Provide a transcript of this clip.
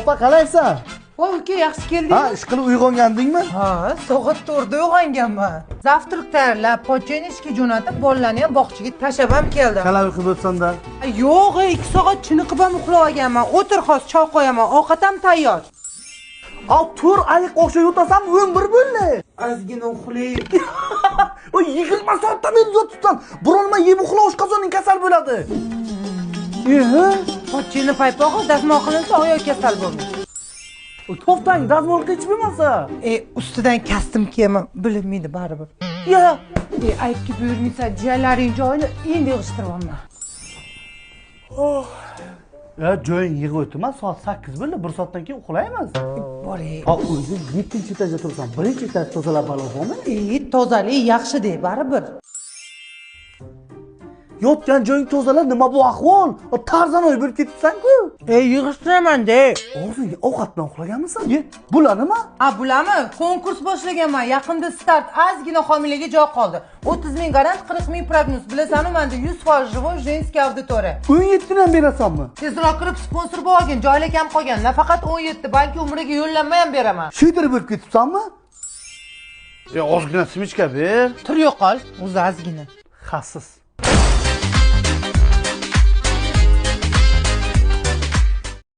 Opa, qalaysan? Voy uka, yaxshi keldingmi? Ha, ish qilib uyg'ongandingmi? Ha, soat 4da uyg'onganman. Zavtrak tayyorlab, pochchani ishga jo'natib, bolalarni ham bog'chaga tashlab ham keldim. Qalay uxlab o'tsan-da? Yo'q, 2 soat chiniqib ham uxlab olganman. O'tir hozir choy qo'yaman, ovqat ham tayyor. Al tur ayiq o'xshab yotasan, 11 bo'ldi. Ozgina uxlay. O 20 soatdan beri yotibsan. Burolma yeb uxla, oshqozoning kasal bo'ladi. Pochchani paypog'i dazmol qilinsa oyoq kasal bo'lmaydi. To'xtang, dazmol qilib bo'lmasa. Ustidan kostyum kiyaman, bilinmaydi baribir. Ya, Aybga buyurmaysa, jiyanlaring joyini endi yig'ishtiribman. joying yig'ib o'tma, soat 8 bo'ldi, 1 soatdan keyin uxlaymiz. Boray. Ha, o'zing 7-etajda tursan, 1-etaj tozalab bo'lami? Tozalik yaxshi deb baribir. Yotgan joying tozalab, nima bu ahvol? Tarzanoy bo'lib ketibsan-ku. Yig'ishtiraman de. Og'zingga ovqat bilan uxlaganmisan? Bular nima? Bularmi? Konkurs boshlaganman. Yaqinda start. Ozgina homilaga joy qoldi. 30 ming garant, 40 ming prognoz. Bilasanmi, menda 100% живой женский auditoriya. 17 dan berasanmi? Tezroq kirib sponsor bo'lgan, joylar ham qolgan. Nafaqat 17, balki umriga yo'llanma ham beraman. Shuydir bo'lib ketibsanmi? Ozgina simichka ber. Tur yo'qol, o'zi ozgina. Xassiz.